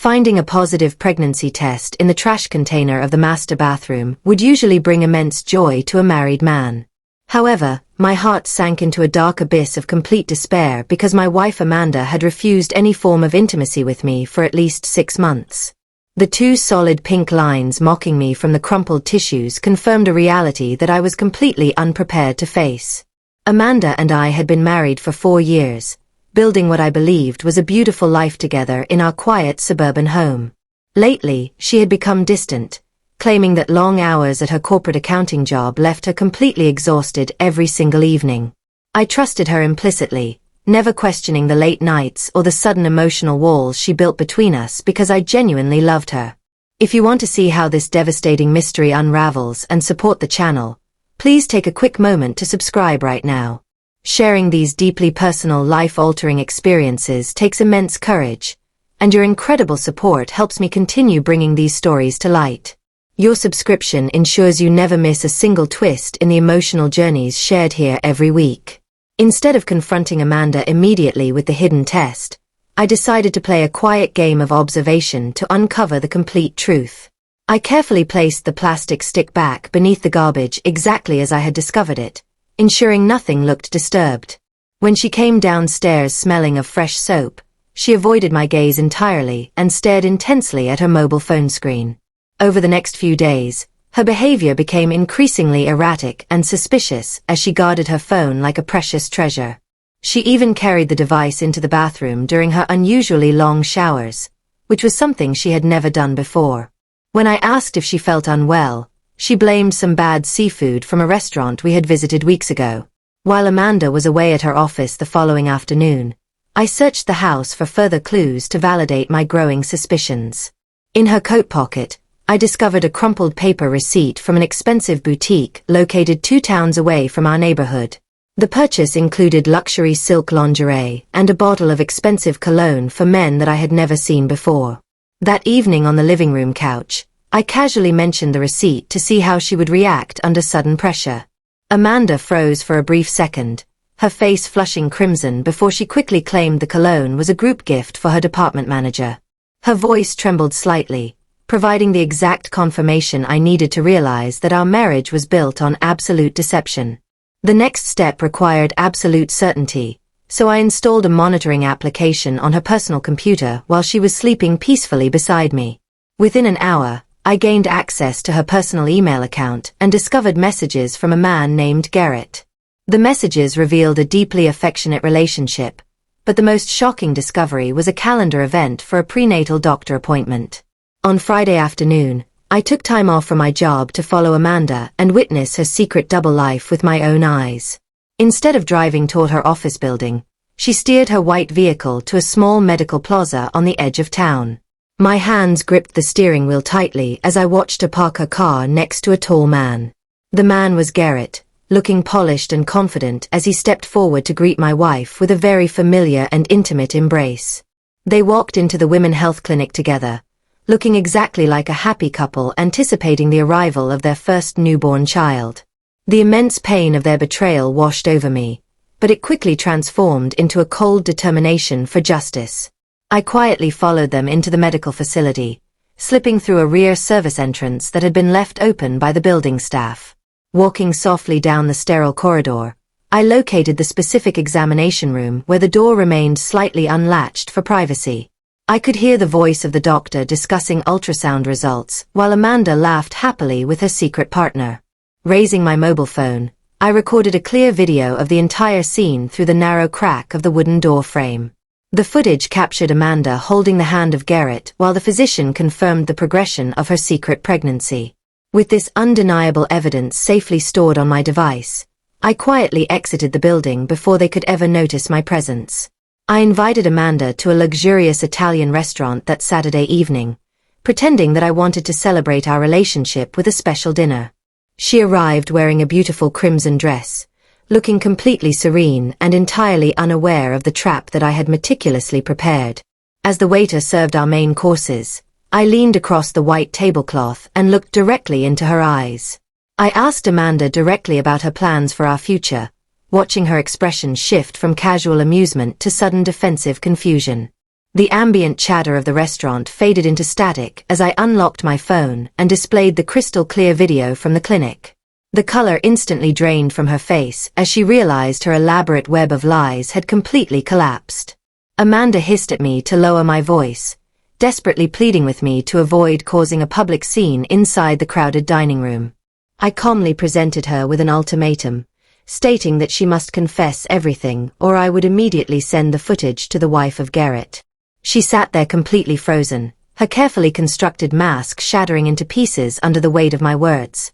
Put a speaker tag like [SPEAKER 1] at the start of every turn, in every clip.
[SPEAKER 1] Finding a positive pregnancy test in the trash container of the master bathroom would usually bring immense joy to a married man. However, my heart sank into a dark abyss of complete despair because my wife Amanda had refused any form of intimacy with me for at least 6 months. The 2 solid pink lines mocking me from the crumpled tissues confirmed a reality that I was completely unprepared to face. Amanda and I had been married for 4 years, building what I believed was a beautiful life together in our quiet suburban home. Lately, she had become distant, claiming that long hours at her corporate accounting job left her completely exhausted every single evening. I trusted her implicitly, never questioning the late nights or the sudden emotional walls she built between us because I genuinely loved her. If you want to see how this devastating mystery unravels and support the channel, please take a quick moment to subscribe right now. Sharing these deeply personal, life-altering experiences takes immense courage, and your incredible support helps me continue bringing these stories to light. Your subscription ensures you never miss a single twist in the emotional journeys shared here every week. Instead of confronting Amanda immediately with the hidden test, I decided to play a quiet game of observation to uncover the complete truth. I carefully placed the plastic stick back beneath the garbage exactly as I had discovered it, ensuring nothing looked disturbed. When she came downstairs smelling of fresh soap, she avoided my gaze entirely and stared intensely at her mobile phone screen. Over the next few days, her behavior became increasingly erratic and suspicious as she guarded her phone like a precious treasure. She even carried the device into the bathroom during her unusually long showers, which was something she had never done before. When I asked if she felt unwell, she blamed some bad seafood from a restaurant we had visited weeks ago. While Amanda was away at her office the following afternoon, I searched the house for further clues to validate my growing suspicions. In her coat pocket, I discovered a crumpled paper receipt from an expensive boutique located 2 towns away from our neighborhood. The purchase included luxury silk lingerie and a bottle of expensive cologne for men that I had never seen before. That evening on the living room couch, I casually mentioned the receipt to see how she would react under sudden pressure. Amanda froze for a brief second, her face flushing crimson before she quickly claimed the cologne was a group gift for her department manager. Her voice trembled slightly, providing the exact confirmation I needed to realize that our marriage was built on absolute deception. The next step required absolute certainty, so I installed a monitoring application on her personal computer while she was sleeping peacefully beside me. Within an hour, I gained access to her personal email account and discovered messages from a man named Garrett. The messages revealed a deeply affectionate relationship, but the most shocking discovery was a calendar event for a prenatal doctor appointment. On Friday afternoon, I took time off from my job to follow Amanda and witness her secret double life with my own eyes. Instead of driving toward her office building, she steered her white vehicle to a small medical plaza on the edge of town. My hands gripped the steering wheel tightly as I watched her park her car next to a tall man. The man was Garrett, looking polished and confident as he stepped forward to greet my wife with a very familiar and intimate embrace. They walked into the women's health clinic together, looking exactly like a happy couple anticipating the arrival of their first newborn child. The immense pain of their betrayal washed over me, but it quickly transformed into a cold determination for justice. I quietly followed them into the medical facility, slipping through a rear service entrance that had been left open by the building staff. Walking softly down the sterile corridor, I located the specific examination room where the door remained slightly unlatched for privacy. I could hear the voice of the doctor discussing ultrasound results while Amanda laughed happily with her secret partner. Raising my mobile phone, I recorded a clear video of the entire scene through the narrow crack of the wooden door frame. The footage captured Amanda holding the hand of Garrett while the physician confirmed the progression of her secret pregnancy. With this undeniable evidence safely stored on my device, I quietly exited the building before they could ever notice my presence. I invited Amanda to a luxurious Italian restaurant that Saturday evening, pretending that I wanted to celebrate our relationship with a special dinner. She arrived wearing a beautiful crimson dress, looking completely serene and entirely unaware of the trap that I had meticulously prepared. As the waiter served our main courses, I leaned across the white tablecloth and looked directly into her eyes. I asked Amanda directly about her plans for our future, watching her expression shift from casual amusement to sudden defensive confusion. The ambient chatter of the restaurant faded into static as I unlocked my phone and displayed the crystal-clear video from the clinic. The color instantly drained from her face as she realized her elaborate web of lies had completely collapsed. Amanda hissed at me to lower my voice, desperately pleading with me to avoid causing a public scene inside the crowded dining room. I calmly presented her with an ultimatum, stating that she must confess everything or I would immediately send the footage to the wife of Garrett. She sat there completely frozen, her carefully constructed mask shattering into pieces under the weight of my words.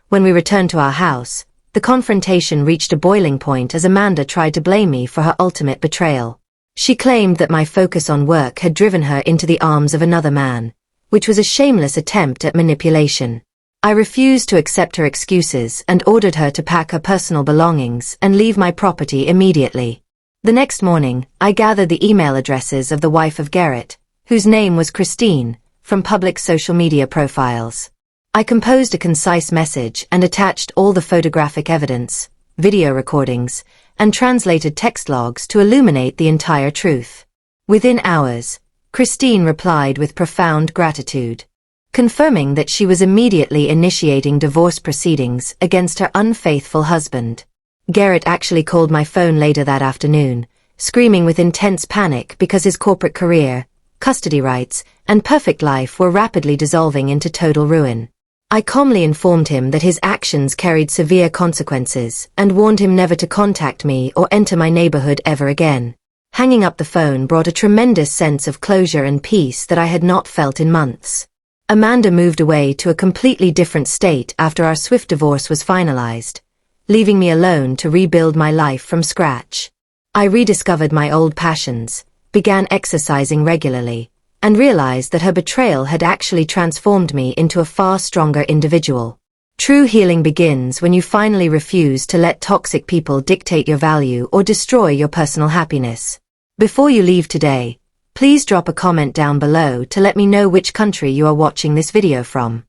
[SPEAKER 1] When we returned to our house, the confrontation reached a boiling point as Amanda tried to blame me for her ultimate betrayal. She claimed that my focus on work had driven her into the arms of another man, which was a shameless attempt at manipulation. I refused to accept her excuses and ordered her to pack her personal belongings and leave my property immediately. The next morning, I gathered the email addresses of the wife of Garrett, whose name was Christine, from public social media profiles. I composed a concise message and attached all the photographic evidence, video recordings, and translated text logs to illuminate the entire truth. Within hours, Christine replied with profound gratitude, confirming that she was immediately initiating divorce proceedings against her unfaithful husband. Garrett actually called my phone later that afternoon, screaming with intense panic because his corporate career, custody rights, and perfect life were rapidly dissolving into total ruin. I calmly informed him that his actions carried severe consequences and warned him never to contact me or enter my neighborhood ever again. Hanging up the phone brought a tremendous sense of closure and peace that I had not felt in months. Amanda moved away to a completely different state after our swift divorce was finalized, leaving me alone to rebuild my life from scratch. I rediscovered my old passions, began exercising regularly, and realized that her betrayal had actually transformed me into a far stronger individual. True healing begins when you finally refuse to let toxic people dictate your value or destroy your personal happiness. Before you leave today, please drop a comment down below to let me know which country you are watching this video from.